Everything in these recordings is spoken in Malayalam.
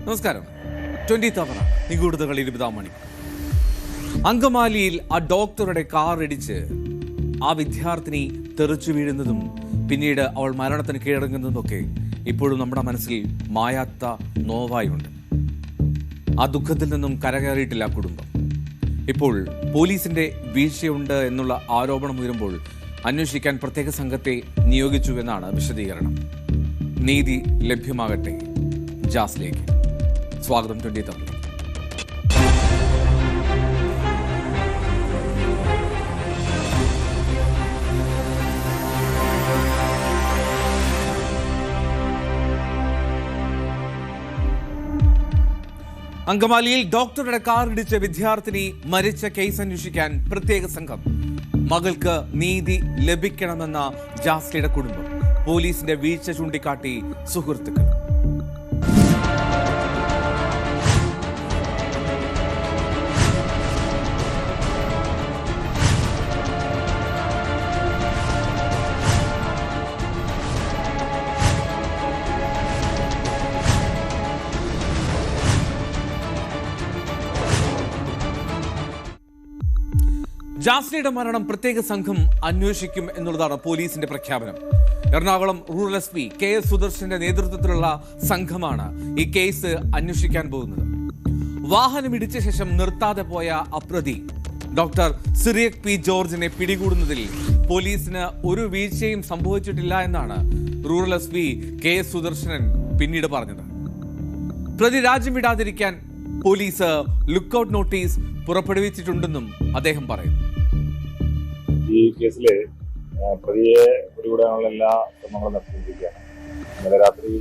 നമസ്കാരം. 20th അവർ നിഗൂഢതകൾ 20-ാം മണി. അങ്കമാലിയിൽ ആ ഡോക്ടറുടെ കാർ ഇടിച്ച് ആ വിദ്യാർത്ഥിനി തെറിച്ചു വീഴുന്നതും പിന്നീട് അവൾ മരണത്തിന് കീഴടങ്ങുന്നതുമൊക്കെ ഇപ്പോഴും നമ്മുടെ മനസ്സിൽ മായാത്ത നോവായുണ്ട്. ആ ദുഃഖത്തിൽ നിന്നും കരകയറിയിട്ടില്ല കുടുംബം. ഇപ്പോൾ പോലീസിന്റെ വീഴ്ചയുണ്ട് എന്നുള്ള ആരോപണം ഉയരുമ്പോൾ അന്വേഷിക്കാൻ പ്രത്യേക സംഘത്തെ നിയോഗിച്ചു എന്നാണ് വിശദീകരണം. നീതി ലഭ്യമാകട്ടെ. ജാസിലേക്ക് സ്വാഗതം. 20th അവർ. അങ്കമാലിയിൽ ഡോക്ടറുടെ കാർ ഇടിച്ച വിദ്യാർത്ഥിനി മരിച്ച കേസ് അന്വേഷിക്കാൻ പ്രത്യേക സംഘം. മകൾക്ക് നീതി ലഭിക്കണമെന്ന ജാസ്ലിയുടെ കുടുംബം. പോലീസിന്റെ വീഴ്ച ചൂണ്ടിക്കാട്ടി സുഹൃത്തുക്കൾ. ജാസ്ലിയുടെ മരണം പ്രത്യേക സംഘം അന്വേഷിക്കും എന്നുള്ളതാണ് പോലീസിന്റെ പ്രഖ്യാപനം. എറണാകുളം റൂറൽ SP KS സുദർശന്റെ നേതൃത്വത്തിലുള്ള സംഘമാണ് ഈ കേസ് അന്വേഷിക്കാൻ പോകുന്നത്. വാഹനം ഇടിച്ച ശേഷം നിർത്താതെ പോയ അപ്രതി ഡോക്ടർ സിറിയക് P ജോർജിനെ പിടികൂടുന്നതിൽ പോലീസിന് ഒരു വീഴ്ചയും സംഭവിച്ചിട്ടില്ല എന്നാണ് റൂറൽ SP KS സുദർശനൻ പിന്നീട് പറഞ്ഞത്. പ്രതി രാജ്യം വിടാതിരിക്കാൻ പോലീസ് ലുക്കൌട്ട് നോട്ടീസ് പുറപ്പെടുവിച്ചിട്ടുണ്ടെന്നും അദ്ദേഹം പറയുന്നു. ഈ കേസില് പ്രതിയെ പിടികൂടാനുള്ള എല്ലാ ശ്രമങ്ങളും നടത്തിക്കൊണ്ടിരിക്കുകയാണ്. ഇന്നലെ രാത്രി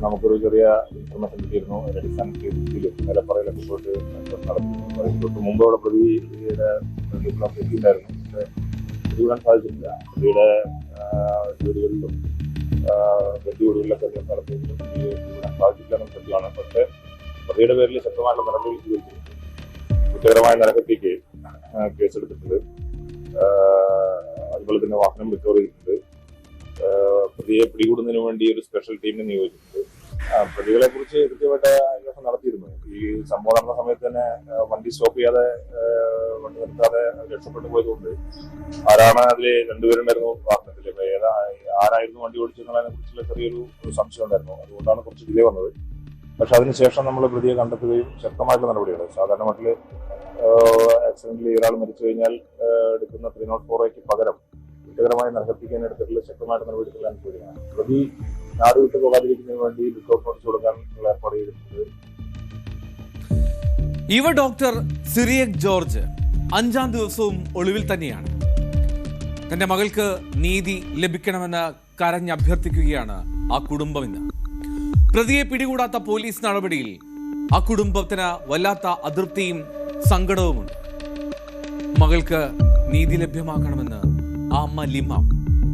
നമുക്കൊരു ചെറിയ ഇൻഫർമേഷൻ കിട്ടിയിരുന്നു. അടിസ്ഥാനത്തിൽ നിലപ്പറയിലൊക്കെ പോയിട്ട് നടത്തി. തൊട്ട് മുമ്പ് അവിടെ പ്രതിയുടെ എത്തിയിട്ടുണ്ടായിരുന്നു. പക്ഷെ പിടികൂടാൻ സാധിച്ചിട്ടില്ല. പ്രതിയുടെ വീടുകളിലും വെല്ലുവിളികളിലൊക്കെ നടത്തിയെങ്കിലും പിടികൂടാൻ സാധിച്ചില്ല എന്ന സത്യമാണ്. പക്ഷെ പ്രതിയുടെ പേരിൽ ശക്തമായിട്ടുള്ള നടപടി സ്വീകരിച്ചിട്ടുണ്ട്. കുറ്റകരമായ നരഹത്യക്ക് കേസെടുത്തിട്ടുണ്ട്. അതുപോലെ തന്നെ വാഹനം റിക്കവർ ചെയ്തിട്ടുണ്ട്. പ്രതിയെ പിടികൂടുന്നതിന് വേണ്ടി ഒരു സ്പെഷ്യൽ ടീമിനെ നിയോഗിച്ചിട്ടുണ്ട്. പ്രതികളെ കുറിച്ച് കൃത്യമായിട്ട് അന്വേഷണം നടത്തിയിരുന്നു. ഈ സംഭവം നടന്ന സമയത്ത് തന്നെ വണ്ടി സ്റ്റോപ്പ് ചെയ്യാതെ വണ്ടി നിർത്താതെ രക്ഷപ്പെട്ടു പോയതുകൊണ്ട് ആരാണ് അതില് രണ്ടുപേരുണ്ടായിരുന്നു വാഹനത്തില്, ആരായിരുന്നു വണ്ടി ഓടിച്ചെന്നുള്ളതിനെ കുറിച്ചുള്ള ചെറിയൊരു സംശയം ഉണ്ടായിരുന്നു. അതുകൊണ്ടാണ് കുറച്ച് ഡിലേ വന്നത്. പക്ഷെ അതിനുശേഷം നമ്മൾ പ്രതിയെ കണ്ടെത്തുകയും ശക്തമായിട്ടുള്ള നടപടികൾ, സാധാരണ മട്ടില് ആക്സിഡന്റിൽ ഒരാൾ മരിച്ചു കഴിഞ്ഞാൽ എടുക്കുന്ന 304A പകരം കുറ്റകരമായ നരഹത്യക്കാൻ എടുത്തിട്ടുള്ള ശക്തമായിട്ട് നടപടികൾ അനുഭവിക്കുകയാണ്. പ്രതി നാട് വിട്ട് പോകാതിരിക്കുന്നതിന് വേണ്ടി ലുക്കൌട്ട് നോട്ടീസ് കൊടുക്കാനുള്ള ഏർപ്പാട് ചെയ്തിട്ടുണ്ട്. ഡോക്ടർ സിറിയക് ജോർജ് 5ാം ദിവസവും ഒളിവിൽ തന്നെയാണ്. തന്റെ മകൾക്ക് നീതി ലഭിക്കണമെന്ന് കരഞ്ഞഭ്യർത്ഥിക്കുകയാണ് ആ കുടുംബം ഇന്ന്. പ്രതിയെ പിടികൂടാത്ത പോലീസ് നടപടിയിൽ ആ കുടുംബത്തിന് വല്ലാത്ത അതൃപ്തിയും സങ്കടവുമുണ്ട്. മകൾക്ക് നീതി ലഭ്യമാക്കണമെന്ന് ആ അമ്മ ലിമ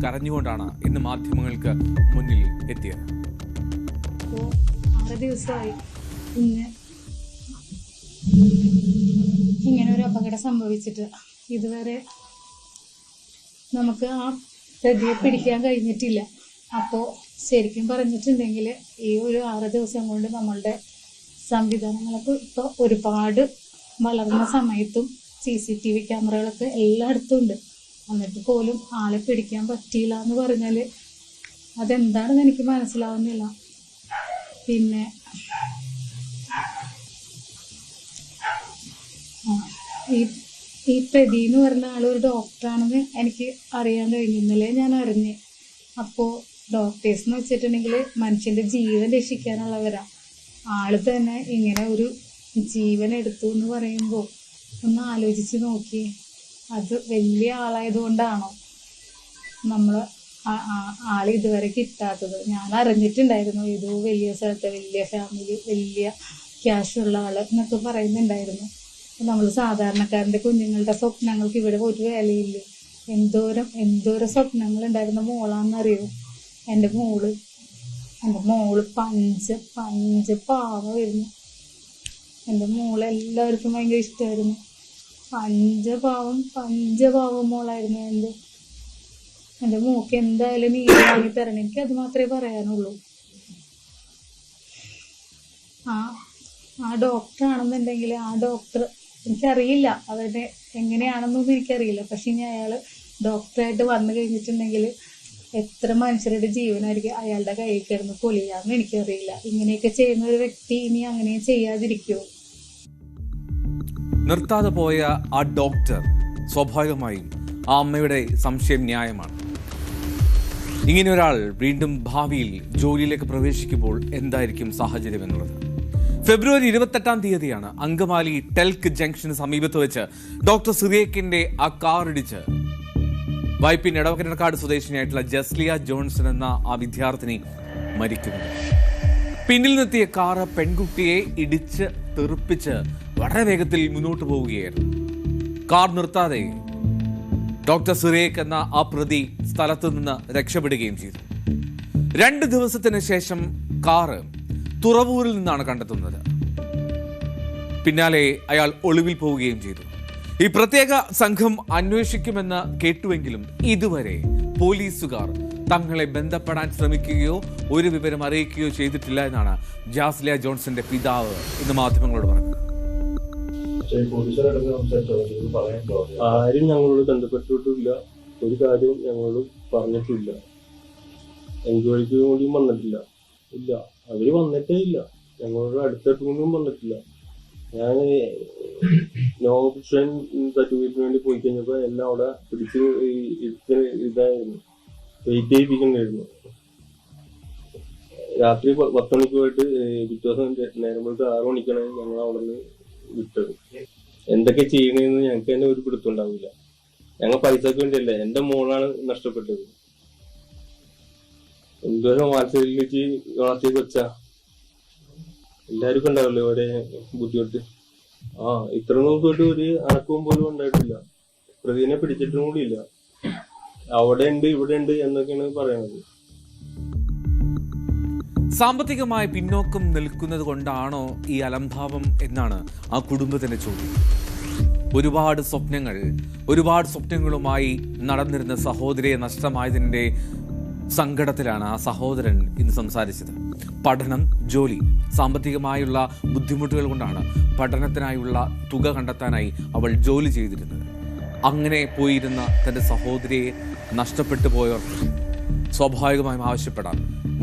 കരഞ്ഞുകൊണ്ടാണ് ഇന്ന് മാധ്യമങ്ങൾക്ക് മുന്നിൽ എത്തിയത്. 6 ദിവസമായി ഇങ്ങനെ ഒരു അപകടം സംഭവിച്ചിട്ട് ഇതുവരെ നമുക്ക് ആ പ്രതിയെ പിടിക്കാൻ കഴിഞ്ഞിട്ടില്ല. അപ്പോൾ ശരിക്കും പറഞ്ഞിട്ടുണ്ടെങ്കിൽ ഈ ഒരു 6 ദിവസം കൊണ്ട് നമ്മളുടെ സംവിധാനങ്ങളൊക്കെ ഇപ്പോൾ ഒരുപാട് വളർന്ന സമയത്തും CCTV ക്യാമറകളൊക്കെ എല്ലായിടത്തും ഉണ്ട്. എന്നിട്ട് പോലും ആളെ പിടിക്കാൻ പറ്റിയില്ല എന്ന് പറഞ്ഞാൽ അതെന്താണെന്ന് എനിക്ക് മനസ്സിലാവുന്നില്ല. പിന്നെ ഈ പ്രതി എന്ന് പറഞ്ഞ ആളൊരു ഡോക്ടറാണെന്ന് എനിക്ക് അറിയാൻ കഴിഞ്ഞു. ഇന്നലെ ഞാൻ അറിഞ്ഞ്. അപ്പോൾ ഡോക്ടേഴ്സ് എന്ന് വെച്ചിട്ടുണ്ടെങ്കിൽ മനുഷ്യന്റെ ജീവൻ രക്ഷിക്കാനുള്ളവരാ. ആള് തന്നെ ഇങ്ങനെ ഒരു ജീവൻ എടുത്തു എന്ന് പറയുമ്പോൾ ഒന്ന് ആലോചിച്ച് നോക്കി. അത് വലിയ ആളായതുകൊണ്ടാണോ നമ്മൾ ആള് ഇതുവരെ കിട്ടാത്തത്? ഞാൻ അറിഞ്ഞിട്ടുണ്ടായിരുന്നു ഏതോ വലിയ സ്ഥലത്തെ വലിയ ഫാമിലി, വലിയ ക്യാഷുള്ള ആള് എന്നൊക്കെ പറയുന്നുണ്ടായിരുന്നു. നമ്മൾ സാധാരണക്കാരൻ്റെ കുഞ്ഞുങ്ങളുടെ സ്വപ്നങ്ങൾക്ക് ഇവിടെ ഒരു വിലയില്ലേ? എന്തോരം സ്വപ്നങ്ങൾ ഉണ്ടായിരുന്ന മോളാന്നറിയോ എൻ്റെ മോള്. പഞ്ച പാവമായിരുന്നു. എൻ്റെ മോള് എല്ലാവർക്കും ഭയങ്കര ഇഷ്ടമായിരുന്നു. പഞ്ചപാവം മോളായിരുന്നു. എൻ്റെ മോക്ക് എന്തായാലും നീ വാങ്ങി തരണം. എനിക്ക് അത് മാത്രമേ പറയാനുള്ളൂ. ആ ഡോക്ടർ ആണെന്നുണ്ടെങ്കിൽ ആ ഡോക്ടർ എനിക്കറിയില്ല അവരുടെ എങ്ങനെയാണെന്നൊന്നും എനിക്കറിയില്ല. പക്ഷെ ഇനി അയാൾ ഡോക്ടറായിട്ട് വന്നു കഴിഞ്ഞിട്ടുണ്ടെങ്കിൽ എത്ര മനുഷ്യരുടെ ജീവനായിരിക്കും അയാളുടെ കയ്യിൽ കിടന്ന് പൊലിയാന്ന് എനിക്കറിയില്ല. ഇങ്ങനെയൊക്കെ ചെയ്യുന്ന ഒരു വ്യക്തി ഇനി അങ്ങനെ ചെയ്യാതിരിക്കുമോ? നിർത്താതെ പോയ ആ ഡോക്ടർ സ്വാഭാവികമായും ആ അമ്മയുടെ സംശയം ന്യായമാണ്. ഇങ്ങനെ ഒരാൾ വീണ്ടും ഭാവിയിൽ ജോലിയിലേക്ക് പ്രവേശിക്കുമ്പോൾ എന്തായിരിക്കും സാഹചര്യം എന്നുള്ളത്. ഫെബ്രുവരി 28-ാം തീയതിയാണ് അങ്കമാലി ടെൽക്ക് ജംഗ്ഷന് സമീപത്ത് വെച്ച് ഡോക്ടർ സിറിയക്കിന്റെ ആ കാർ ഇടിച്ച് വൈപ്പിൻ എടവക്കനക്കാട് സ്വദേശിനിയായിട്ടുള്ള ജസ്ലിയ ജോൺസൺ എന്ന ആ വിദ്യാർത്ഥിനി മരിക്കുന്നത്. പിന്നിൽ നിർത്തിയ കാറ് പെൺകുട്ടിയെ ഇടിച്ച് തെറിപ്പിച്ച് വളരെ വേഗത്തിൽ മുന്നോട്ട് പോവുകയായിരുന്നു. കാർ നിർത്താതെ ഡോക്ടർ സിറിയക്ക് എന്ന ആ പ്രതി സ്ഥലത്ത് നിന്ന് രക്ഷപ്പെടുകയും ചെയ്തു. 2 ദിവസത്തിന് ശേഷം കാറ് തുറവൂരിൽ നിന്നാണ് കണ്ടെത്തുന്നത്. പിന്നാലെ അയാൾ ഒളിവിൽ പോവുകയും ചെയ്തു. ഈ പ്രത്യേക സംഘം അന്വേഷിക്കുമെന്ന് കേട്ടുവെങ്കിലും ഇതുവരെ പോലീസുകാർ തങ്ങളെ ബന്ധപ്പെടാൻ ശ്രമിക്കുകയോ ഒരു വിവരം അറിയിക്കുകയോ ചെയ്തിട്ടില്ല എന്നാണ് ജാസ്ലിയ ജോൺസന്റെ പിതാവ് ഇന്ന് മാധ്യമങ്ങളോട് പറഞ്ഞത്. ആരും ഞങ്ങളോട് ബന്ധപ്പെട്ടിട്ടില്ല, ഒരു കാര്യവും ഞങ്ങളോട് പറഞ്ഞിട്ടില്ല, എൻക്വയറിക്ക് കൂടിയും വന്നിട്ടില്ല. ഇല്ല, അവര് വന്നിട്ടേ ഇല്ല, ഞങ്ങളോട് അടുത്തോട്ടും വന്നിട്ടില്ല. ഞാൻ നോപ്ഷൻ സർട്ടിഫിക്കറ്റിന് വേണ്ടി പോയി കഴിഞ്ഞപ്പോ എല്ലാം അവിടെ പിടിച്ച് ഇതായിരുന്നു, വെയിറ്റ് ചെയ്യിപ്പിക്കണ്ടായിരുന്നു. രാത്രി 10 മണിക്ക് പോയിട്ട് പിറ്റേ ദിവസം നേരം പോയിട്ട് 6 മണിക്കാണ് ഞങ്ങൾ അവിടെ നിന്ന് വിട്ടത്. എന്തൊക്കെ ചെയ്യണമെന്ന് ഞങ്ങൾക്ക് തന്നെ ഒരു പിടുത്തുണ്ടാവില്ല. ഞങ്ങൾ പൈസക്ക് വേണ്ടിയല്ല, എന്റെ മോളാണ് നഷ്ടപ്പെട്ടത്. എന്തോരം വാത്സല്യം വെച്ച് വളർത്തി വെച്ചാ എല്ലാവർക്കും ഉണ്ടാവില്ലേ ഒരേ ബുദ്ധിമുട്ട്. ഇത്ര നോക്കിയിട്ട് ഒരു അണക്കവും പോലും ഉണ്ടായിട്ടില്ല. പ്രതിനെ പിടിച്ചിട്ടും കൂടിയില്ല. അവിടെ ഉണ്ട് ഇവിടെ ഉണ്ട് എന്നൊക്കെയാണ് പറയുന്നത്. സാമ്പത്തികമായി പിന്നോക്കം നിൽക്കുന്നത് കൊണ്ടാണോ ഈ അലംഭാവം എന്നാണ് ആ കുടുംബത്തിന്റെ ചോദ്യം. ഒരുപാട് സ്വപ്നങ്ങളുമായി നടന്നിരുന്ന സഹോദരിയെ നഷ്ടമായതിൻ്റെ സങ്കടത്തിലാണ് ആ സഹോദരൻ ഇന്ന് സംസാരിച്ചത്. പഠനം, ജോലി, സാമ്പത്തികമായുള്ള ബുദ്ധിമുട്ടുകൾ കൊണ്ടാണ് പഠനത്തിനായുള്ള തുക കണ്ടെത്താനായി അവൾ ജോലി ചെയ്തിരുന്നത്. അങ്ങനെ പോയിരുന്ന തൻ്റെ സഹോദരിയെ നഷ്ടപ്പെട്ടു പോയവർക്ക് സ്വാഭാവികമായും ആവശ്യപ്പെടാൻ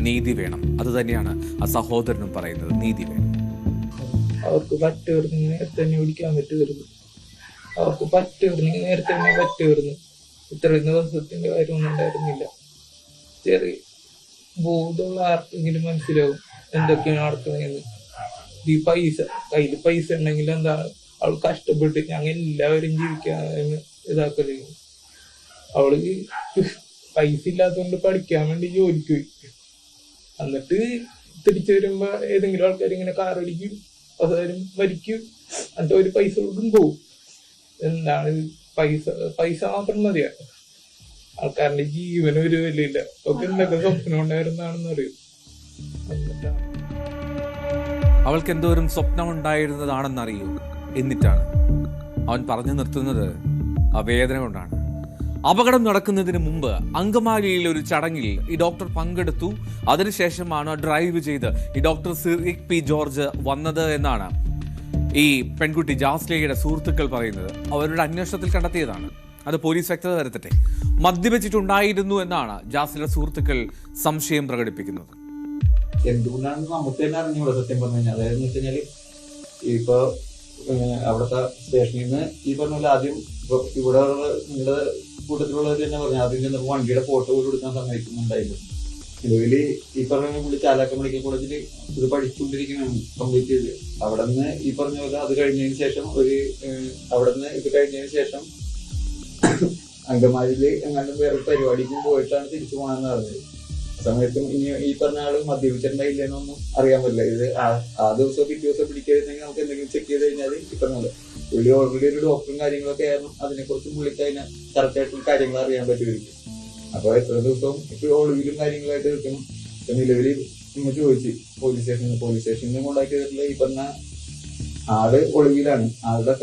നീതി വേണം. അതുതന്നെയാണ് ആ സഹോദരനും പറയുന്നത്, നീതി വേണം. അവർക്ക് പറ്റുമായിരുന്നു നേരത്തെ തന്നെ പിടിക്കാൻ പറ്റുമായിരുന്നു. അവർക്ക് പറ്റുമായിരുന്നു നേരത്തെ തന്നെ പറ്റുമായിരുന്നു. ഇത്രയും ദിവസത്തിന്റെ കാര്യമൊന്നും ഉണ്ടായിരുന്നില്ല. ചെറിയ ബോധമുള്ള ആർക്കെങ്കിലും മനസ്സിലാവും എന്തൊക്കെയാണ് നടക്കുന്നതെന്ന്. ഈ കയ്യിൽ പൈസ ഉണ്ടെങ്കിൽ എന്താ അവൾ കഷ്ടപ്പെട്ട് ഞങ്ങൾ എല്ലാവരും ജീവിക്കാന്ന് ഇതാക്കല്. അവള് പൈസ ഇല്ലാത്തതുകൊണ്ട് പഠിക്കാൻ വേണ്ടി ജോലിക്ക് പോയി. എന്നിട്ട് തിരിച്ചു വരുമ്പോ ഏതെങ്കിലും ആൾക്കാർ ഇങ്ങനെ കാറടിക്കും, അവസാനം മരിക്കും, എന്നിട്ട് ഒരു പൈസ കൊടുക്കും പോവും. എന്താണ് പൈസ മാത്രം മതിയാ. ആൾക്കാരുടെ ജീവന് ഒരു വിലയില്ല. ഒക്കെ എന്തൊക്കെ സ്വപ്നം ഉണ്ടായിരുന്നാണെന്ന് അറിയും. അവൾക്ക് എന്തോരം സ്വപ്നം ഉണ്ടായിരുന്നതാണെന്നറിയൂ. എന്നിട്ടാണ് അവൻ പറഞ്ഞു നിർത്തുന്നത് ആ വേദന കൊണ്ടാണ്. അപകടം നടക്കുന്നതിന് മുമ്പ് അങ്കമാലിയിൽ ഒരു ചടങ്ങിൽ ഈ ഡോക്ടർ പങ്കെടുത്തു. അതിനുശേഷമാണ് ഡ്രൈവ് ചെയ്ത് ഈ ഡോക്ടർ സിറിയക് പി ജോർജ് വന്നത് എന്നാണ് ഈ പെൺകുട്ടി ജാസ്ലിയയുടെ സുഹൃത്തുക്കൾ പറയുന്നത്. അവരുടെ അന്വേഷണത്തിൽ കണ്ടെത്തിയതാണ്. അത് പോലീസ് വ്യക്തത വരുത്തട്ടെ. മദ്യപിച്ചിട്ടുണ്ടായിരുന്നു എന്നാണ് ജാസ്ലിയുടെ സുഹൃത്തുക്കൾ സംശയം പ്രകടിപ്പിക്കുന്നത്. എന്തുകൊണ്ടാണ് നമുക്ക് തന്നെ അറിഞ്ഞൂടാ സത്യം പറഞ്ഞു കഴിഞ്ഞാൽ. അതായത് വെച്ച് കഴിഞ്ഞാല് ഇപ്പൊ അവിടുത്തെ സ്റ്റേഷനിൽ നിന്ന് ഈ പറഞ്ഞ പോലെ ആദ്യം ഇവിടെ നിങ്ങളുടെ കൂട്ടത്തിലുള്ളവർ തന്നെ പറഞ്ഞു ആദ്യം ചെന്നപ്പോൾ വണ്ടിയുടെ ഫോട്ടോ പോലും എടുക്കാൻ സമ്മതിക്കുന്നുണ്ടായിരുന്നു. നിലവില് ഈ പറഞ്ഞ പുള്ളി ചാലാക്ക മെഡിക്കൽ കോളേജിൽ ഇത് പഠിച്ചുകൊണ്ടിരിക്കുന്നതാണ്, കംപ്ലീറ്റ് ചെയ്ത്. അവിടെ നിന്ന് ഈ പറഞ്ഞ പോലെ അത് കഴിഞ്ഞതിന് ശേഷം അവിടെ നിന്ന് ഇത് കഴിഞ്ഞതിന് ശേഷം അങ്കമാലിയില് എങ്ങാണ്ടും വേറെ പരിപാടിക്കും പോയിട്ടാണ് തിരിച്ചു പോകണമെന്ന് പറഞ്ഞത്. സമയത്തും ഇനി ഈ പറഞ്ഞ ആള് മദ്യപിച്ചിട്ടുണ്ടായില്ലെന്നൊന്നും അറിയാൻ പറ്റില്ല. ഇത് ആ ദിവസം പിറ്റേ ദിവസം പിടിക്കാതിരുന്നെങ്കിൽ നമുക്ക് എന്തെങ്കിലും ചെക്ക് ചെയ്ത് കഴിഞ്ഞാൽ ഈ പറഞ്ഞ പുള്ളി ഓൾറെഡി ഒരു ഡോക്ടറും കാര്യങ്ങളൊക്കെ ആയിരുന്നു. അതിനെക്കുറിച്ച് പുള്ളിക്ക് അതിനെ കറക്റ്റായിട്ടുള്ള കാര്യങ്ങൾ അറിയാൻ പറ്റുമായിരിക്കും. അപ്പൊ എത്ര ദിവസവും ഇപ്പൊ ഒളിവിലും കാര്യങ്ങളായിട്ട് നിൽക്കണം. നിലവിൽ നമ്മൾ ചോദിച്ചു പോലീസ് സ്റ്റേഷനിൽ കോണ്ടാക്ട് ചെയ്തിട്ടുള്ള ഈ പറഞ്ഞ ആള് ഒളിവിലാണ്. ആളുടെ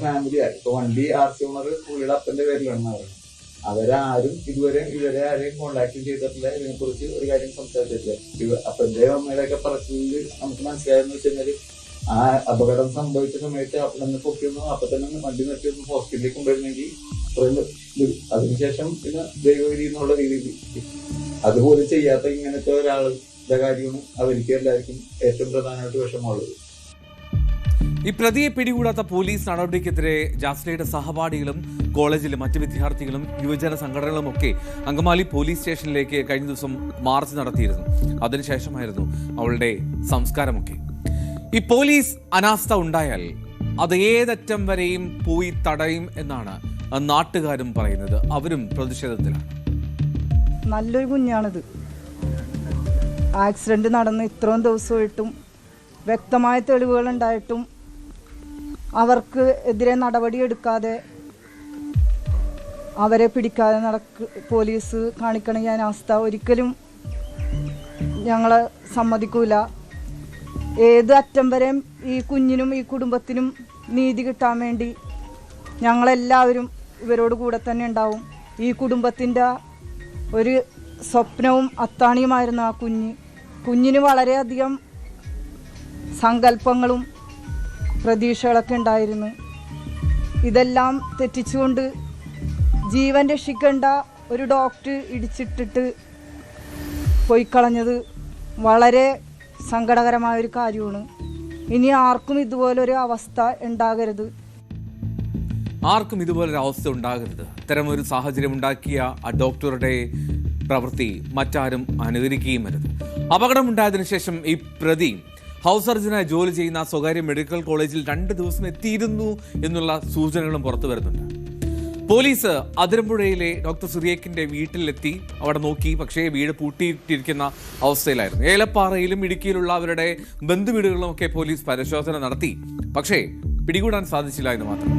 ഫാമിലിയാണ്. ഇപ്പൊ വണ്ടി RC ഓണർ പുള്ളിയുടെ അപ്പന്റെ പേരിലാണെന്ന് പറയുന്നത്. അവരാരും ഇവരെ ആരെയും കോണ്ടാക്ട് ചെയ്തിട്ടില്ല, ഇതിനെ കുറിച്ച് ഒരു കാര്യം സംസാരിച്ചിട്ടില്ല. അപ്പന്റെയും അമ്മയുടെയൊക്കെ പറച്ചില് നമുക്ക് മനസ്സിലായെന്ന് വെച്ച് കഴിഞ്ഞാല് ആ അപകടം സംഭവിച്ച സമയത്ത് അവിടെ നിന്ന് പൊക്കിയൊന്നും അപ്പൊ തന്നെ വണ്ടി നിർത്തിയൊന്നും ഹോസ്പിറ്റലിൽ കൊണ്ടുവരുന്നെങ്കിൽ അതിനുശേഷം പിന്നെ ദൈവവിധി എന്നുള്ള രീതിയിൽ അതുപോലും ചെയ്യാത്ത ഇങ്ങനത്തെ ഒരാളുടെ കാര്യമാണ് അവർക്ക് എല്ലാവർക്കും ഏറ്റവും പ്രധാനമായിട്ട് വിഷമമുള്ളത്. ഈ പ്രതിയെ പിടികൂടാത്ത പോലീസ് നടപടിക്കെതിരെ ജാസ്ലയുടെ സഹപാഠികളും കോളേജിലെ മറ്റ് വിദ്യാർത്ഥികളും യുവജന സംഘടനകളും ഒക്കെ അങ്കമാലി പോലീസ് സ്റ്റേഷനിലേക്ക് കഴിഞ്ഞ ദിവസം മാർച്ച് നടത്തിയിരുന്നു. അതിനുശേഷമായിരുന്നു അവളുടെ സംസ്കാരമൊക്കെ. ഈ പോലീസ് അനാസ്ഥ ഉണ്ടായാൽ അത് ഏതറ്റം വരെയും പോയി തടയും എന്നാണ് നാട്ടുകാരും പറയുന്നത്. അവരും പ്രതിഷേധത്തിലാണ്. നല്ലൊരു കുഞ്ഞാണിത്. ആക്സിഡന്റ് നടന്ന് ഇത്രയും ദിവസമായിട്ടും വ്യക്തമായ തെളിവുകൾ ഉണ്ടായിട്ടും അവർക്ക് എതിരെ നടപടിയെടുക്കാതെ അവരെ പിടിക്കാതെ പോലീസ് കാണിക്കണ ഈ അനാസ്ഥ ഒരിക്കലും ഞങ്ങൾ സമ്മതിക്കൂല. ഏത് അറ്റം വരെയും ഈ കുഞ്ഞിനും ഈ കുടുംബത്തിനും നീതി കിട്ടാൻ വേണ്ടി ഞങ്ങളെല്ലാവരും ഇവരോട് കൂടെ തന്നെ ഉണ്ടാവും. ഈ കുടുംബത്തിൻ്റെ ഒരു സ്വപ്നവും അത്താണിയുമായിരുന്നു ആ കുഞ്ഞിന് വളരെയധികം സങ്കല്പങ്ങളും പ്രതീക്ഷകളൊക്കെ ഉണ്ടായിരുന്നു. ഇതെല്ലാം തെറ്റിച്ചുകൊണ്ട് ജീവൻ രക്ഷിക്കേണ്ട ഒരു ഡോക്ടർ ഇടിച്ചിട്ടിട്ട് പോയി കളഞ്ഞത് വളരെ സങ്കടകരമായൊരു കാര്യമാണ്. ഇനി ആർക്കും ഇതുപോലൊരു അവസ്ഥ ഉണ്ടാകരുത്. ആർക്കും ഇതുപോലൊരു അവസ്ഥ ഉണ്ടാകരുത്. ഇത്തരമൊരു സാഹചര്യം ഉണ്ടാക്കിയ ആ ഡോക്ടറുടെ പ്രവൃത്തി മറ്റാരും അനുകരിക്കുകയും അരുത്. അപകടമുണ്ടായതിനു ശേഷം ഈ പ്രതി ഹൗസ് സർജനായി ജോലി ചെയ്യുന്ന സ്വകാര്യ മെഡിക്കൽ കോളേജിൽ 2 ദിവസം എത്തിയിരുന്നു എന്നുള്ള സൂചനകളും പുറത്തു വരുന്നുണ്ട്. പോലീസ് അതിരമ്പുഴയിലെ ഡോക്ടർ സിറിയക്കിന്റെ വീട്ടിലെത്തി അവിടെ നോക്കി. പക്ഷേ വീട് പൂട്ടിയിട്ടിരിക്കുന്ന അവസ്ഥയിലായിരുന്നു. ഏലപ്പാറയിലും ഇടുക്കിയിലുള്ള അവരുടെ ബന്ധുവീടുകളിലും ഒക്കെ പോലീസ് പരിശോധന നടത്തി. പക്ഷേ പിടികൂടാൻ സാധിച്ചില്ല എന്ന് മാത്രം.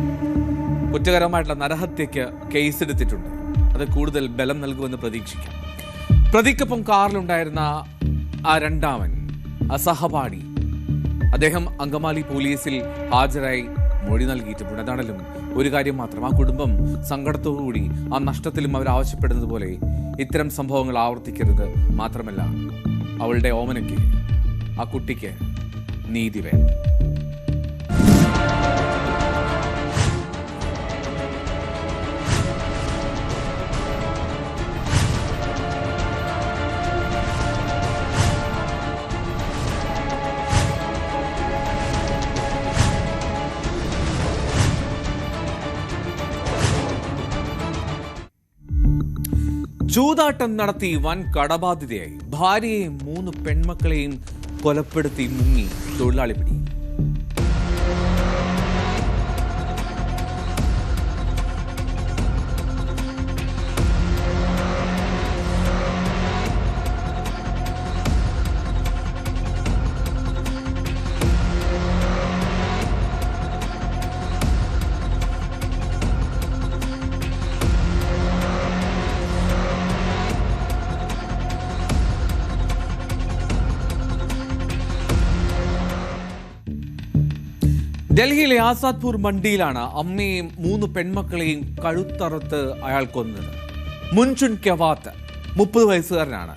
കുറ്റകരമായിട്ടുള്ള നരഹത്യക്ക് കേസെടുത്തിട്ടുണ്ട്. അത് കൂടുതൽ ബലം നൽകുമെന്ന് പ്രതീക്ഷിക്കാം. പ്രതിക്കൊപ്പം കാറിലുണ്ടായിരുന്ന ആ രണ്ടാമൻ സഹപാഠി അദ്ദേഹം അങ്കമാലി പോലീസിൽ ഹാജരായി മൊഴി നൽകിയിട്ടുണ്ട്. അതാണെങ്കിലും ഒരു കാര്യം മാത്രം, ആ കുടുംബം സങ്കടത്തോടുകൂടി ആ നഷ്ടത്തിലും അവർ ആവശ്യപ്പെടുന്നത് പോലെ ഇത്തരം സംഭവങ്ങൾ ആവർത്തിക്കരുത്. മാത്രമല്ല അവളുടെ ഓമനയ്ക്ക്, ആ കുട്ടിക്ക് നീതി വേണം. ചൂതാട്ടം നടത്തി വൻ കടബാധിതയായി ഭാര്യയെയും 3 പെൺമക്കളെയും കൊലപ്പെടുത്തി മുങ്ങി തൊഴിലാളി പിടി. ഡൽഹിയിലെ ആസാദ്പൂർ മണ്ഡിയിലാണ് അമ്മയെയും 3 പെൺമക്കളെയും കഴുത്തറുത്ത് അയാൾ കൊന്നത്. മുൻചുൻ കെവാത്ത് 30 വയസ്സുകാരനാണ്.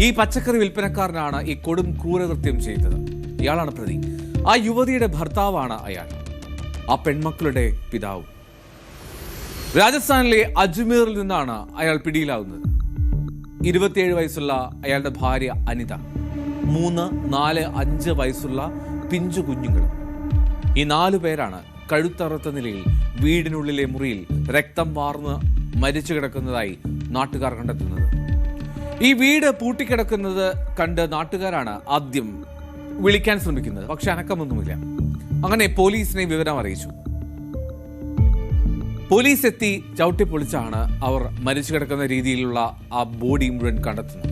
ഈ പച്ചക്കറി വിൽപ്പനക്കാരനാണ് ഈ കൊടും ക്രൂരകൃത്യം ചെയ്തത്. ഇയാളാണ് പ്രതി. ആ യുവതിയുടെ ഭർത്താവാണ് അയാൾ, ആ പെൺമക്കളുടെ പിതാവും. രാജസ്ഥാനിലെ അജ്മീറിൽ നിന്നാണ് അയാൾ പിടിയിലാവുന്നത്. 27 വയസ്സുള്ള അയാളുടെ ഭാര്യ അനിത, 3, 4, 5 വയസ്സുള്ള പിഞ്ചു കുഞ്ഞുങ്ങളും. ഈ 4 പേരാണ് കഴുത്തറുത്ത നിലയിൽ വീടിനുള്ളിലെ മുറിയിൽ രക്തം വാർന്ന് മരിച്ചു കിടക്കുന്നതായി നാട്ടുകാർ കണ്ടെത്തുന്നത്. ഈ വീട് പൂട്ടിക്കിടക്കുന്നത് കണ്ട് നാട്ടുകാരാണ് ആദ്യം വിളിക്കാൻ ശ്രമിക്കുന്നത്. പക്ഷെ അനക്കമൊന്നുമില്ല. അങ്ങനെ പോലീസിനെ വിവരം അറിയിച്ചു. പോലീസ് എത്തി ചവിട്ടിപ്പൊളിച്ചാണ് അവർ മരിച്ചു കിടക്കുന്ന രീതിയിലുള്ള ആ ബോഡി മുഴുവൻ കണ്ടെത്തുന്നത്.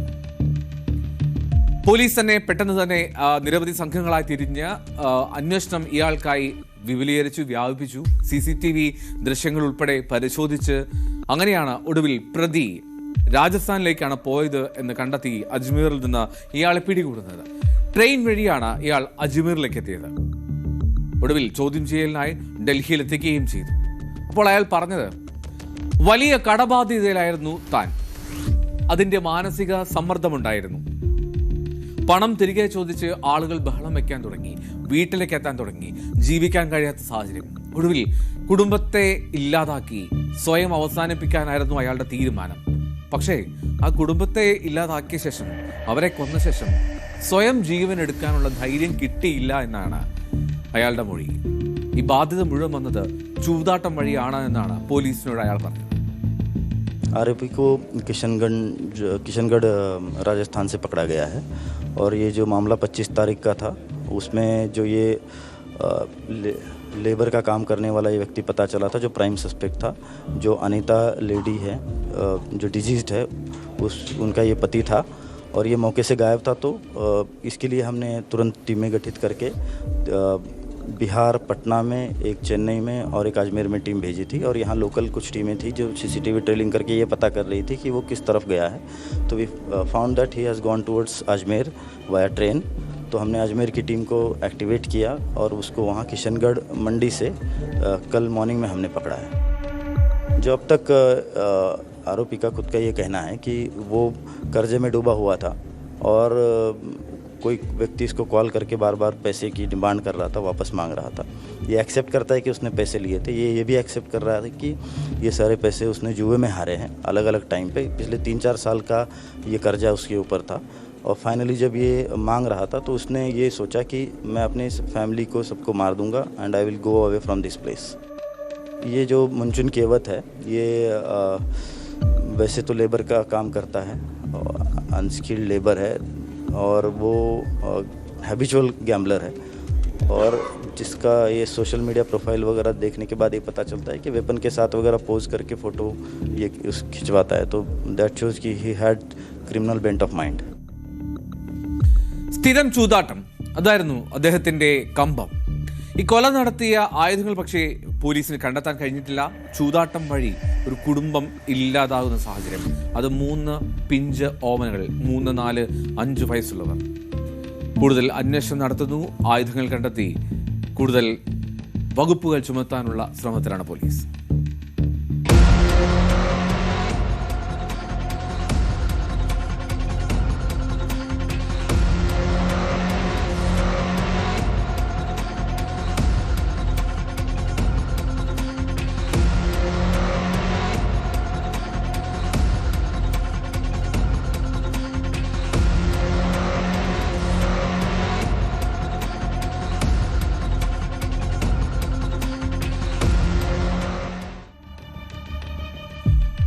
പോലീസ് തന്നെ പെട്ടെന്ന് തന്നെ നിരവധി സംഘങ്ങളായി തിരിഞ്ഞ് അന്വേഷണം ഇയാൾക്കായി വിപുലീകരിച്ചു, വ്യാപിപ്പിച്ചു. CCTV ദൃശ്യങ്ങൾ ഉൾപ്പെടെ പരിശോധിച്ച് അങ്ങനെയാണ് ഒടുവിൽ പ്രതി രാജസ്ഥാനിലേക്കാണ് പോയത് എന്ന് കണ്ടെത്തി അജ്മീറിൽ നിന്ന് ഇയാളെ പിടികൂടുന്നത്. ട്രെയിൻ വഴിയാണ് ഇയാൾ അജ്മീറിലേക്ക് എത്തിയത്. ഒടുവിൽ ചോദ്യം ചെയ്യലിനായി ഡൽഹിയിൽ എത്തിക്കുകയും ചെയ്തു. അപ്പോൾ അയാൾ പറഞ്ഞത് വലിയ കടബാധ്യതയിലായിരുന്നു താൻ. അതിന്റെ മാനസിക സമ്മർദ്ദമുണ്ടായിരുന്നു. പണം തിരികെ ചോദിച്ച് ആളുകൾ ബഹളം വെക്കാൻ തുടങ്ങി, വീട്ടിലേക്ക് എത്താൻ തുടങ്ങി, ജീവിക്കാൻ കഴിയാത്ത സാഹചര്യം. ഒടുവിൽ കുടുംബത്തെ ഇല്ലാതാക്കി സ്വയം അവസാനിപ്പിക്കാനായിരുന്നു അയാളുടെ തീരുമാനം. പക്ഷേ ആ കുടുംബത്തെ ഇല്ലാതാക്കിയ ശേഷം, അവരെ കൊന്ന ശേഷം സ്വയം ജീവൻ എടുക്കാനുള്ള ധൈര്യം കിട്ടിയില്ല എന്നാണ് അയാളുടെ മൊഴി. ഈ ബാധ്യത മുഴുവൻ വന്നത് ചൂതാട്ടം വഴിയാണ് എന്നാണ് പോലീസിനോട് അയാൾ പറഞ്ഞത്. आरोपी को किशनगढ़ राजस्थान से पकड़ा गया है और ये जो मामला 25 तारीख का था, उसमें जो ये लेबर का काम करने वाला ये व्यक्ति पता चला था, जो प्राइम सस्पेक्ट था, जो अनीता लेडी है, जो डिजीज्ड है, उनका ये पति था और ये मौके से गायब था। तो इसके लिए हमने तुरंत टीमें गठित करके बिहार, पटना में, एक चेन्नई में और एक अजमेर में टीम भेजी थी और यहाँ लोकल कुछ टीमें थी जो सीसीटीवी ट्रेलिंग करके ये पता कर रही थी कि वो किस तरफ गया है। तो we found that he has gone towards Ajmer via train. तो हमने अजमेर की टीम को एक्टिवेट किया और उसको वहाँ किशनगढ़ मंडी से कल मॉर्निंग में हमने पकड़ा है। जो अब तक आरोपी का खुद का ये कहना है कि वो कर्जे में डूबा हुआ था और कोई व्यक्ति इसको कॉल करके बार बार पैसे की डिमांड कर रहा था, वापस मांग रहा था। ये एक्सेप्ट करता है कि उसने पैसे लिए थे। ये भी एक्सेप्ट कर रहा था कि ये सारे पैसे उसने जुए में हारे हैं अलग अलग टाइम पे। पिछले 3-4 साल का ये कर्जा उसके ऊपर था और फाइनली जब ये मांग रहा था तो उसने ये सोचा कि मैं अपने फैमिली को सबको मार दूंगा and I will go away from this place. ये जो मुंचुन केवत है, ये वैसे तो लेबर का काम करता है, अनस्किल्ड लेबर है और वो हैबिचुअल गैम्बलर है और जिसका ये सोशल मीडिया प्रोफाइल वगैरह देखने के बाद ये पता चलता है कि वेपन के साथ वगैरह पोज करके फ़ोटो ये खिंचवाता है। तो दैट शोज कि he had criminal bent of mind. സ്ഥിരം ചൂതാട്ടം അതായിരുന്നു അദ്ദേഹത്തിന്റെ കമ്പം. ഈ കൊല നടത്തിയ ആയുധങ്ങൾ പക്ഷേ പോലീസിന് കണ്ടെത്താൻ കഴിഞ്ഞിട്ടില്ല. ചൂതാട്ടം വഴി ഒരു കുടുംബം ഇല്ലാതാകുന്ന സാഹചര്യം. അത് 3 പിഞ്ച് ഓമനകൾ, 3, 4, 5 വയസ്സുള്ളവർ. കൂടുതൽ അന്വേഷണം നടത്തുന്നു. ആയുധങ്ങൾ കണ്ടെത്തി കൂടുതൽ വകുപ്പുകൾ ചുമത്താനുള്ള ശ്രമത്തിലാണ് പോലീസ്.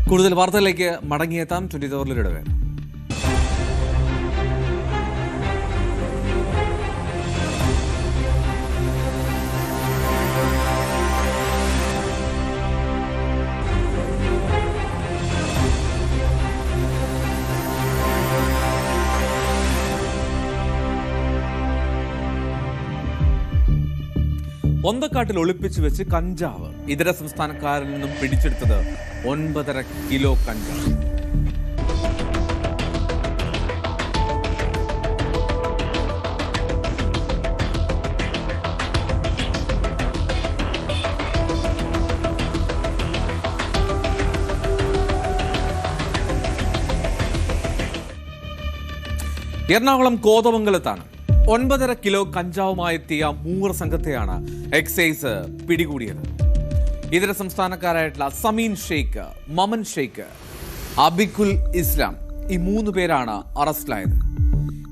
കൂടുതൽ വാർത്തകളിലേക്ക് മടങ്ങിയെത്താം. 24 വേണം. ഒന്തക്കാട്ടിൽ ഒളിപ്പിച്ചു വെച്ച് കഞ്ചാവ്. ഇതര സംസ്ഥാനക്കാരിൽ നിന്നും പിടിച്ചെടുത്തത് 9.5 കിലോ കഞ്ചാവ്. എറണാകുളം കോതമംഗലത്താണ് 9.5 കിലോ കഞ്ചാവുമായെത്തിയ മൂവർ സംഘത്തെയാണ് എക്സൈസ് പിടികൂടിയത്. ഇതര സംസ്ഥാനക്കാരായിട്ടുള്ള സമീൻ ഷെയ്ഖ്, മമൻ ഷെയ്ഖ്, അബിക്കുൽ ഇസ്ലാം, ഈ 3 പേരാണ് അറസ്റ്റിലായത്.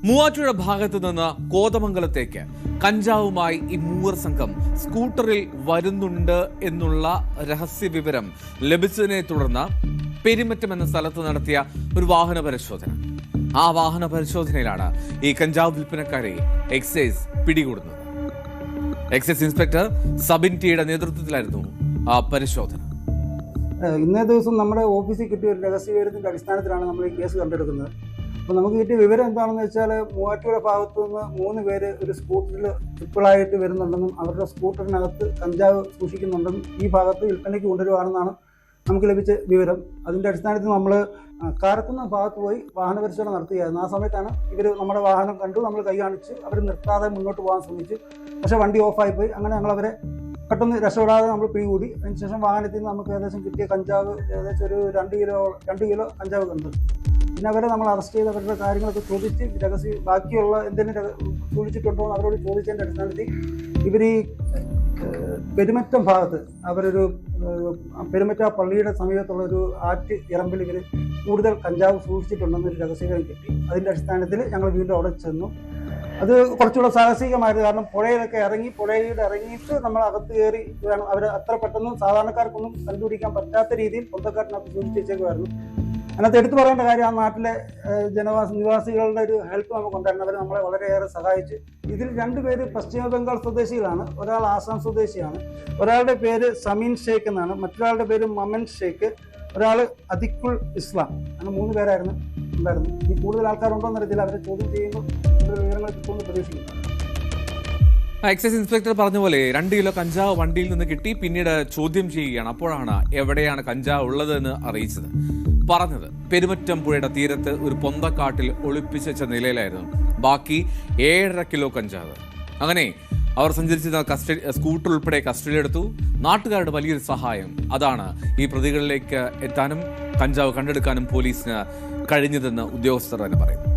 മൂവാറ്റുപുഴ ഭാഗത്തു നിന്ന് കോതമംഗലത്തേക്ക് കഞ്ചാവുമായി ഈ മൂവർ സംഘം സ്കൂട്ടറിൽ വരുന്നുണ്ട് എന്നുള്ള രഹസ്യ വിവരം ലഭിച്ചതിനെ തുടർന്ന് പെരുമറ്റം എന്ന സ്ഥലത്ത് നടത്തിയ ഒരു വാഹന പരിശോധന. ആ വാഹന പരിശോധനയിലാണ് ഈ കഞ്ചാവ് വിൽപ്പനക്കാരെ എക്സൈസ് പിടികൂടുന്നത്. എക്സൈസ് ഇൻസ്പെക്ടർ സബിൻ ടിയുടെ നേതൃത്വത്തിലായിരുന്നു ആ പരിശോധന. ഇന്നേ ദിവസം നമ്മുടെ ഓഫീസിൽ കിട്ടിയ ഒരു രഹസ്യ വിവരത്തിന്റെ അടിസ്ഥാനത്തിലാണ് നമ്മൾ ഈ കേസ് കണ്ടെടുക്കുന്നത്. അപ്പോൾ നമുക്ക് കിട്ടിയ വിവരം എന്താണെന്ന് വെച്ചാൽ, മൂവാറ്റുപുഴ ഭാഗത്തു നിന്ന് 3 പേര് ഒരു സ്കൂട്ടറിൽ ട്രിപ്പിളായിട്ട് വരുന്നുണ്ടെന്നും അവരുടെ സ്കൂട്ടറിനകത്ത് കഞ്ചാവ് സൂക്ഷിക്കുന്നുണ്ടെന്നും ഈ ഭാഗത്ത് വിൽപ്പനയ്ക്ക് കൊണ്ടുവരുവാണെന്നാണ് നമുക്ക് ലഭിച്ച വിവരം. അതിൻ്റെ അടിസ്ഥാനത്തിൽ നമ്മൾ കാരക്കുന്ന ഭാഗത്ത് പോയി വാഹന പരിശോധന നടത്തുകയായിരുന്നു. ആ സമയത്താണ് ഇവർ നമ്മുടെ വാഹനം കണ്ടു, നമ്മൾ കൈ കാണിച്ച് അവർ നിർത്താതെ മുന്നോട്ട് പോകാൻ ശ്രമിച്ചു. പക്ഷേ വണ്ടി ഓഫായിപ്പോയി. അങ്ങനെ ഞങ്ങളവരെ പെട്ടെന്ന് രക്ഷപ്പെടാതെ നമ്മൾ പിടികൂടി. അതിനുശേഷം വാഹനത്തിൽ നിന്ന് നമുക്ക് ഏകദേശം കിട്ടിയ കഞ്ചാവ് ഏകദേശം ഒരു 2 കിലോ കഞ്ചാവ് കണ്ടു. പിന്നെ അവരെ നമ്മൾ അറസ്റ്റ് ചെയ്ത് അവരുടെ കാര്യങ്ങളൊക്കെ ചോദിച്ച് ബാക്കിയുള്ള എന്തെങ്കിലും ചോദിച്ചിട്ടുണ്ടോ എന്ന് അവരോട് ചോദിച്ചതിൻ്റെ അടിസ്ഥാനത്തിൽ ഇവർ ഈ പെരുമറ്റം ഭാഗത്ത് അവരൊരു പെരുമറ്റ പള്ളിയുടെ സമീപത്തുള്ള ഒരു ആറ്റ് ഇറമ്പിൽ ഇവർ കൂടുതൽ കഞ്ചാവ് സൂക്ഷിച്ചിട്ടുണ്ടെന്നൊരു രഹസ്യവിവരം കിട്ടി. അതിൻ്റെ അടിസ്ഥാനത്തിൽ ഞങ്ങൾ വീണ്ടും അവിടെ ചെന്നു. അത് കുറച്ചുകൂടെ സാഹസികമായിരുന്നു. കാരണം പുഴയിലൊക്കെ ഇറങ്ങിയിട്ട് നമ്മൾ അകത്ത് കയറി വേണം. അവർ അത്ര പെട്ടെന്ന് സാധാരണക്കാർക്കൊന്നും കണ്ടുപിടിക്കാൻ പറ്റാത്ത രീതിയിൽ പൊന്തക്കാട്ടിനകത്ത് സൂക്ഷിച്ച് വെച്ചേക്കുമായിരുന്നു. അതിനകത്ത് എടുത്തു പറയേണ്ട കാര്യം, ആ നാട്ടിലെ നിവാസികളുടെ ഒരു ഹെൽപ്പ് നമുക്കുണ്ടായിരുന്നു. അവർ നമ്മളെ വളരെയേറെ സഹായിച്ചു. ഇതിൽ 2 പേര് പശ്ചിമ ബംഗാൾ സ്വദേശികളാണ്. ഒരാൾ ആസാം സ്വദേശിയാണ്. ഒരാളുടെ പേര് സമീൻ ഷേഖ് എന്നാണ്. മറ്റൊരാളുടെ പേര് മമൻ ഷേഖ്. ഒരാൾ അതിക്കുൾ ഇസ്ലാം. അങ്ങനെ 3 പേരായിരുന്നു ഉണ്ടായിരുന്നു. ഇനി കൂടുതൽ ആൾക്കാരുണ്ടോ എന്നറിയത്തില്ല. അവരെ ചോദ്യം ചെയ്യുമ്പോൾ വിവരങ്ങൾ കിട്ടുമെന്ന് പ്രതീക്ഷിക്കുന്നു. എക്സൈസ് ഇൻസ്പെക്ടർ പറഞ്ഞ പോലെ 2 കിലോ കഞ്ചാവ് വണ്ടിയിൽ നിന്ന് കിട്ടി. പിന്നീട് ചോദ്യം ചെയ്യുകയാണ്. അപ്പോഴാണ് എവിടെയാണ് കഞ്ചാവ് ഉള്ളതെന്ന് അറിയിച്ചത്. പറഞ്ഞത് പെരുമറ്റം പുഴയുടെ തീരത്ത് ഒരു പൊന്തക്കാട്ടിൽ ഒളിപ്പിച്ചു വെച്ച നിലയിലായിരുന്നു. ബാക്കി 7.5 കിലോ കഞ്ചാവ്. അങ്ങനെ അവർ സഞ്ചരിച്ചിരുന്ന സ്കൂട്ടർ ഉൾപ്പെടെ കസ്റ്റഡിയിലെടുത്തു. നാട്ടുകാരുടെ വലിയൊരു സഹായം അതാണ് ഈ പ്രതികളിലേക്ക് എത്താനും കഞ്ചാവ് കണ്ടെടുക്കാനും പോലീസിന് കഴിഞ്ഞതെന്ന് ഉദ്യോഗസ്ഥർ തന്നെ പറയുന്നു.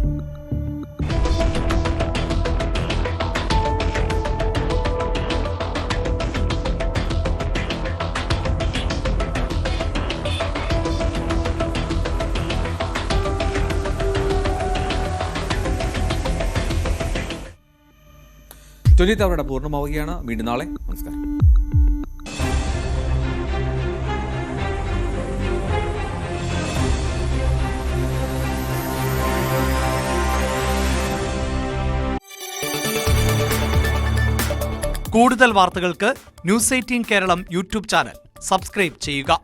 അവരുടെ പൂർണ്ണമാവുകയാണ്. വീണ്ടും നാളെ. നമസ്കാരം. കൂടുതൽ വാർത്തകൾക്ക് News 18 Keralam YouTube channel subscribe ചെയ്യുക.